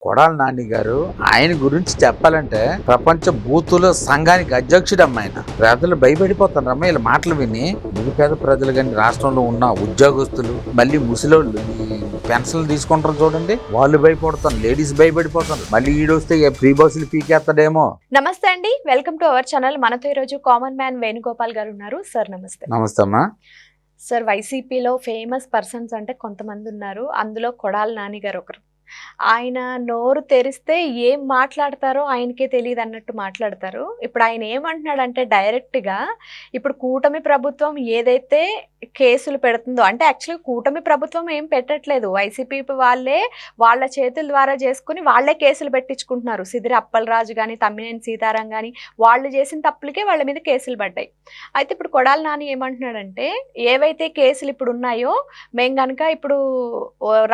కొడాలి నాని గారు ఆయన గురించి చెప్పాలంటే ప్రపంచ బూతుల సంఘానికి అధ్యక్షుడు అమ్మాయన. ప్రజలు భయపడిపోతారు అమ్మ వీళ్ళ మాటలు విని. నిరుపేద ప్రజలు కానీ రాష్ట్రంలో ఉన్న ఉద్యోగస్తులు, మళ్ళీ ముసలోళ్ళు ఈ పెన్షన్లు తీసుకుంటారు చూడండి, వాళ్ళు భయపడతారు, లేడీస్ భయపడిపోతారు. మళ్ళీ ఈడొస్తే ఫ్రీ బస్సులు పీకేస్తాడేమో. నమస్తే అండి, వెల్కమ్ టు అవర్ ఛానల్. మనతో ఈరోజు కామన్ మ్యాన్ వేణుగోపాల్ గారు ఉన్నారు. సార్ నమస్తే. నమస్తే అమ్మా. సార్, వైసీపీలో ఫేమస్ పర్సన్స్ అంటే కొంతమంది ఉన్నారు, అందులో కొడాలి నాని గారు ఒకరు. ఆయన నోరు తెరిస్తే ఏం మాట్లాడతారో ఆయనకే తెలియదు అన్నట్టు మాట్లాడతారు. ఇప్పుడు ఆయన ఏమంటున్నాడంటే డైరెక్ట్గా ఇప్పుడు కూటమి ప్రభుత్వం ఏదైతే కేసులు పెడుతుందో, అంటే యాక్చువల్గా కూటమి ప్రభుత్వం ఏం పెట్టట్లేదు, వైసీపీ వాళ్ళే వాళ్ళ చేతుల ద్వారా చేసుకుని వాళ్ళే కేసులు పెట్టించుకుంటున్నారు. సిదిరి అప్పలరాజు కానీ తమ్మినేని సీతారాం కానీ వాళ్ళు చేసిన తప్పులకే వాళ్ళ మీద కేసులు పడ్డాయి. అయితే ఇప్పుడు కొడాలి నాని ఏమంటున్నాడంటే ఏవైతే కేసులు ఇప్పుడు ఉన్నాయో మేము కనుక ఇప్పుడు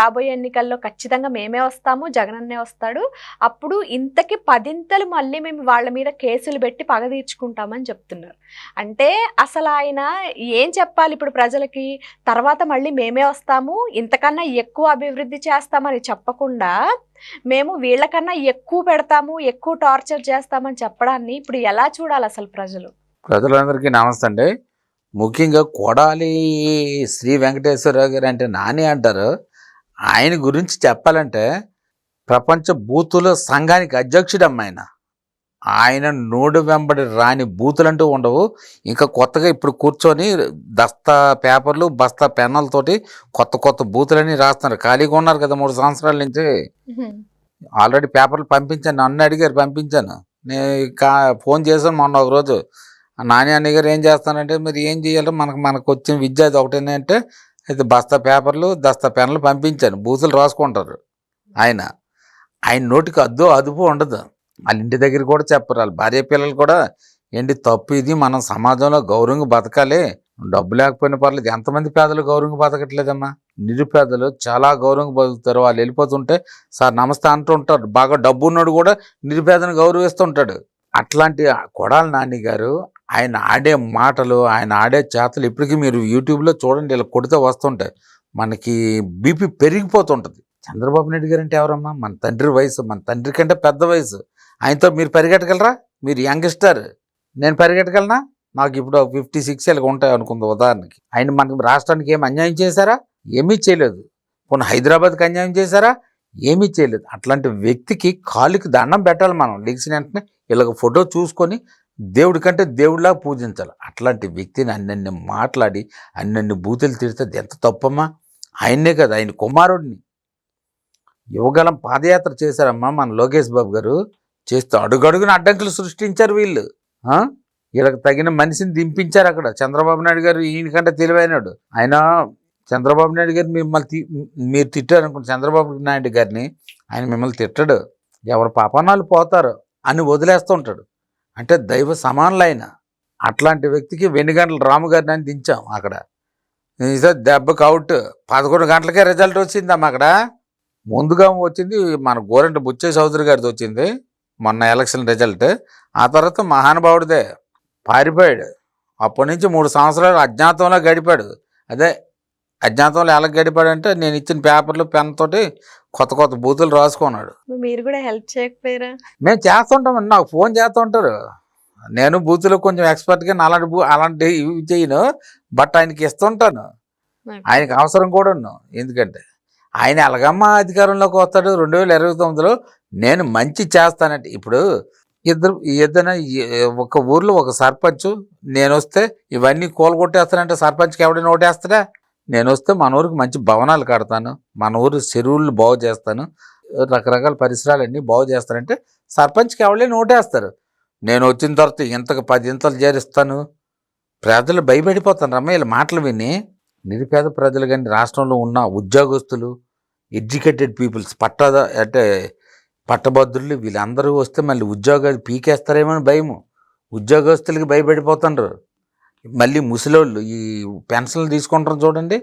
రాబోయే ఎన్నికల్లో ఖచ్చితంగా మేమే వస్తాము, జగనన్నే వస్తాడు, అప్పుడు ఇంతకి 10 మళ్ళీ మేము వాళ్ళ మీద కేసులు పెట్టి పగ తీర్చుకుంటామని చెప్తున్నారు. అంటే అసలు ఆయన ఏం చెప్పాలి ఇప్పుడు ప్రజలకి? తర్వాత మళ్ళీ మేమే వస్తాము, ఇంతకన్నా ఎక్కువ అభివృద్ధి చేస్తామని చెప్పకుండా మేము వీళ్ళకన్నా ఎక్కువ పెడతాము, ఎక్కువ టార్చర్ చేస్తామని చెప్పడాన్ని ఇప్పుడు ఎలా చూడాలి అసలు ప్రజలు? ప్రజలందరికీ నమస్తే అండి. ముఖ్యంగా కొడాలి శ్రీ వెంకటేశ్వరరావు గారు అంటే నాని అంటారు. ఆయన గురించి చెప్పాలంటే ప్రపంచ బూతుల సంఘానికి అధ్యక్షుడు అమ్మాయన. ఆయన నోడు వెంబడి రాని బూతులంటూ ఉండవు. ఇంకా కొత్తగా ఇప్పుడు కూర్చొని దస్తా పేపర్లు బస్తా పెన్నులతోటి కొత్త కొత్త బూతులని రాస్తున్నారు. ఖాళీగా ఉన్నారు కదా 3 సంవత్సరాల నుంచి. ఆల్రెడీ పేపర్లు పంపించాను, నన్ను అడిగారు, పంపించాను. నేను ఫోన్ చేశాను మొన్న ఒకరోజు. నాని అన్న గారు ఏం చేస్తానంటే మరి ఏం చేయాలో మనకు వచ్చిన విద్య అది ఒకటి ఏంటంటే అయితే బస్తా పేపర్లు దస్తా పెన్నులు పంపించాను. బూతులు రాసుకుంటారు ఆయన. ఆయన నోటికి అదుపు ఉండదు. వాళ్ళ ఇంటి దగ్గర కూడా చెప్పరు. వాళ్ళ భార్య పిల్లలు కూడా ఏంటి తప్పు ఇది, మనం సమాజంలో గౌరవంగా బతకాలి, డబ్బు లేకపోయినా పర్లేదు. ఎంతమంది పేదలు గౌరవంగా బతకట్లేదమ్మా? నిరుపేదలు చాలా గౌరవంగా బతుకుతారు. వాళ్ళు వెళ్ళిపోతుంటే సార్ నమస్తే అంటూ ఉంటారు. బాగా డబ్బు ఉన్నాడు కూడా నిరుపేదను గౌరవిస్తుంటాడు. అట్లాంటి కొడాలి నాని గారు ఆయన ఆడే మాటలు, ఆయన ఆడే చేతలు ఇప్పటికీ మీరు యూట్యూబ్లో చూడండి, ఇలా కొడితే వస్తుంటాయి. మనకి బీపీ పెరిగిపోతుంటుంది. చంద్రబాబు నాయుడు గారు అంటే ఎవరమ్మా? మన తండ్రి వయసు, మన తండ్రి కంటే పెద్ద వయసు. ఆయనతో మీరు పరిగెట్టగలరా? మీరు యంగ్స్టర్, నేను పరిగెట్టగలనా? నాకు ఇప్పుడు 56 ఇలా ఉంటాయి అనుకుంది ఉదాహరణకి. ఆయన మనకి రాష్ట్రానికి ఏమి అన్యాయం చేశారా? ఏమీ చేయలేదు. పోనీ హైదరాబాద్కి అన్యాయం చేశారా? ఏమీ చేయలేదు. అట్లాంటి వ్యక్తికి కాలుకి దండం పెట్టాలి మనం. లెగిసిన వెంటనే ఇలాగ ఫోటో చూసుకొని దేవుడి కంటే దేవుడిలా పూజించాలి. అట్లాంటి వ్యక్తిని అన్నన్ని మాట్లాడి అన్నన్ని బూతులు తిడితే ఎంత తప్పమ్మా? ఆయన్నే కదా, ఆయన కుమారుడిని యువగలం పాదయాత్ర చేశారమ్మా మన లోకేష్ బాబు గారు. చేస్తూ అడుగడుగున అడ్డంకులు సృష్టించారు వీళ్ళు. వీళ్ళకి తగిన మనిషిని దింపించారు అక్కడ. చంద్రబాబు నాయుడు గారు ఈయనకంటే తెలివైనడు. ఆయన చంద్రబాబు నాయుడు గారు మీరు తిట్టారు అనుకోండి చంద్రబాబు నాయుడు గారిని, ఆయన మిమ్మల్ని తిట్టడు. ఎవరు పాపనాలు పోతారు అని వదిలేస్తూ ఉంటాడు. అంటే దైవ సమానులు ఆయన. అట్లాంటి వ్యక్తికి వెనుగంటల రాము గారిని అని దించాం అక్కడ. దెబ్బకి అవుట్. 11 గంటలకే రిజల్ట్ వచ్చిందమ్మా అక్కడ. ముందుగా వచ్చింది మన గోరంట బుచ్చే చౌదరి గారిది వచ్చింది మొన్న ఎలక్షన్ రిజల్ట్. ఆ తర్వాత మహానుభావుడిదే పారిపోయాడు. అప్పటి నుంచి 3 సంవత్సరాలు అజ్ఞాతంలో గడిపాడు. అదే అజ్ఞాతంలో ఎలా గడిపాడంటే నేను ఇచ్చిన పేపర్లు పెన్ తోటి కొత్త కొత్త బూతులు రాసుకున్నాడు. మీరు కూడా హెల్ప్ చేయకపోయారా? మేము చేస్తుంటామండి, నాకు ఫోన్ చేస్తుంటారు. నేను బూతులో కొంచెం ఎక్స్పర్ట్గా అలాంటి ఇవి చేయను, బట్ ఆయనకి ఇస్తుంటాను. ఆయనకి అవసరం కూడా ఉన్నాను. ఎందుకంటే ఆయన ఎలాగమ్మా అధికారంలోకి వస్తాడు 2029లో? నేను మంచి చేస్తానంటే ఇప్పుడు ఏదైనా ఒక ఊర్లో ఒక సర్పంచ్ నేను వస్తే ఇవన్నీ కూలగొట్టేస్తానంటే సర్పంచ్కి ఎవడైనా ఓటేస్తాడా? నేను వస్తే మన ఊరికి మంచి భవనాలు కడతాను, మన ఊరు చెరువులు బాగు చేస్తాను, రకరకాల పరిసరాలన్నీ బాగు చేస్తానంటే సర్పంచ్కి ఎవరైనా ఓటేస్తారు. నేను వచ్చిన తర్వాత ఇంతకు 10 ఇంతలు చేరిస్తాను. ప్రజలు భయపడిపోతాను రమ్మ వీళ్ళ మాటలు విని. నిరుపేద ప్రజలు కానీ రాష్ట్రంలో ఉన్న ఉద్యోగస్తులు, ఎడ్యుకేటెడ్ పీపుల్స్, పట్టభద్రులు వీళ్ళందరూ వస్తే మళ్ళీ ఉద్యోగాలు పీకేస్తారేమో అని భయము. ఉద్యోగస్తులకి భయపడిపోతుండ్రు. మళ్ళీ ముసలోళ్ళు ఈ పెన్షన్లు తీసుకుంటారు చూడండి,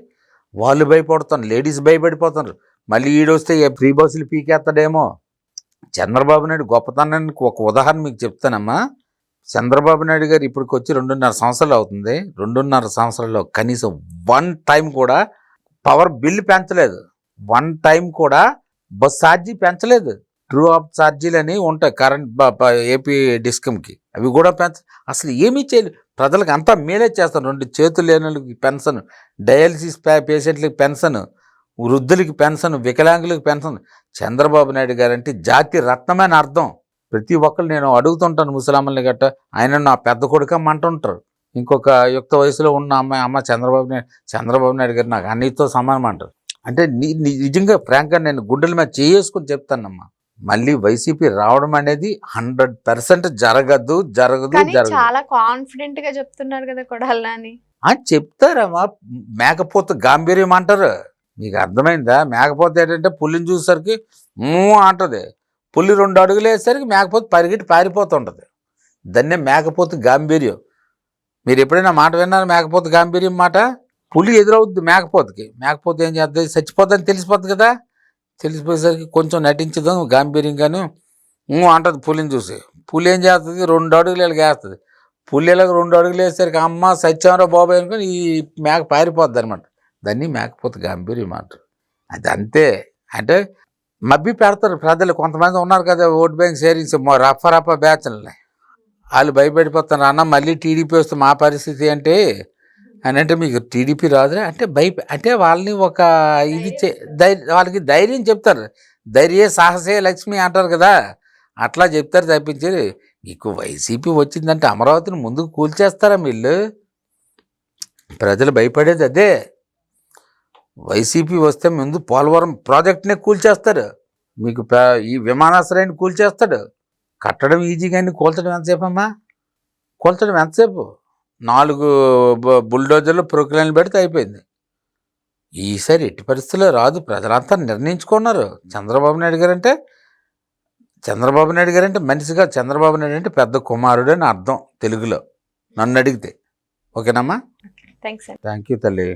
వాళ్ళు భయపడుతున్నారు, లేడీస్ భయపడిపోతున్నారు. మళ్ళీ ఈడొస్తే ఫ్రీ బస్సులు పీకేస్తాడేమో. చంద్రబాబు నాయుడు గొప్పతనానికి ఒక ఉదాహరణ మీకు చెప్తానమ్మా. చంద్రబాబు నాయుడు గారు ఇప్పటికి వచ్చి 2.5 సంవత్సరాలు అవుతుంది. 2.5 సంవత్సరాల్లో కనీసం 1 టైం కూడా పవర్ బిల్లు పెంచలేదు, 1 టైం కూడా బస్ ఛార్జీ పెంచలేదు. ట్రూ ఆఫ్ ఛార్జీలు అని ఉంటాయి కరెంట్ ఏపీ డిస్కమ్కి, అవి కూడా అసలు ఏమీ చేయలేదు. ప్రజలకు అంతా మేలే చేస్తారు. 2 చేతులు లేని వాళ్ళకి పెన్షన్, డయాలసిస్ పేషెంట్లకి పెన్షన్, వృద్ధులకి పెన్షన్, వికలాంగులకి పెన్షన్. చంద్రబాబు నాయుడు గారు అంటే జాతి రత్నమైన అర్థం. ప్రతి ఒక్కరు నేను అడుగుతుంటాను ముసలామ్మల్ని గట్ట, ఆయన నా పెద్ద కొడుకమ్మ అంటుంటారు. ఇంకొక యుక్త వయసులో ఉన్న అమ్మ చంద్రబాబు నాయుడు గారు నాకు అన్నిటితో సమానం అంటారు. అంటే నిజంగా ఫ్రాంక్గా నేను గుండెల మీద చేసుకుని చెప్తానమ్మా, మళ్ళీ వైసీపీ రావడం అనేది 100% జరగదు. కానీ చాలా కాన్ఫిడెంట్ గా చెప్తున్నారు కదా కొడాలి నాని. చెప్తారమ్మా, మేకపోతే గాంభీర్యం అంటారు. మీకు అర్థమైందా? మేకపోతే ఏంటంటే పుల్లిని చూసేసరికి అంటది, పుల్లి 2 అడుగులు వేసేసరికి మేకపోతే పరిగెట్టి పారిపోతుంటది. దాన్నే మేకపోతే గాంభీర్యం. మీరు ఎప్పుడైనా మాట విన్నారు మేకపోతే గాంభీర్యం మాట? పులి ఎదురవుద్ది మేకపోతుకి, మేకపోతే ఏం చేస్తుంది, చచ్చిపోద్దని తెలిసిపోద్ది కదా. తెలిసిపోయేసరికి కొంచెం నటించదాం గాంభీర్యంగాను అంటది పులిని చూసి. పులి ఏం చేస్తుంది, 2 అడుగులు వేస్తుంది. పులి 2 అడుగులు వేసేసరికి అమ్మ సత్యంలో బాబాయ్ అనుకుని ఈ మేక పారిపోద్ది అనమాట. దాన్ని మేకపోతే గాంభీర్యం అంటారు. అది అంతే. అంటే మబ్బి పెడతారు ప్రజలు. కొంతమంది ఉన్నారు కదా ఓట్ బ్యాంక్ షేరింగ్స్ రఫ బ్యాచ్లని, వాళ్ళు భయపడిపోతున్నారు. అన్న మళ్ళీ టీడీపీ వస్తే మా పరిస్థితి అంటే అని అంటే మీకు టీడీపీ రాదు అంటే అంటే వాళ్ళని ఒక ఇది వాళ్ళకి ధైర్యం చెప్తారు. ధైర్య సాహసే లక్ష్మి అంటారు కదా, అట్లా చెప్తారు తప్పించి మీకు వైసీపీ వచ్చిందంటే అమరావతిని ముందుకు కూల్చేస్తారా వీళ్ళు? ప్రజలు భయపడేది అదే. వైసీపీ వస్తే ముందు పోలవరం ప్రాజెక్ట్నే కూల్చేస్తాడు, మీకు ఈ విమానాశ్రయాన్ని కూల్చేస్తాడు. కట్టడం ఈజీ కానీ కూల్చడం ఎంతసేపు అమ్మా? కూల్చడం ఎంతసేపు? 4 బుల్డోజర్లు ప్రొక్లైన్లు పెడితే అయిపోయింది. ఈసారి ఎట్టి పరిస్థితుల్లో రాదు. ప్రజలంతా నిర్ణయించుకున్నారు. చంద్రబాబు నాయుడు గారు అంటే మనిషిగా చంద్రబాబు నాయుడు అంటే పెద్ద కుమారుడు అని అర్థం తెలుగులో నన్ను అడిగితే. ఓకేనమ్మా? థ్యాంక్స్. థ్యాంక్ యూ తల్లి.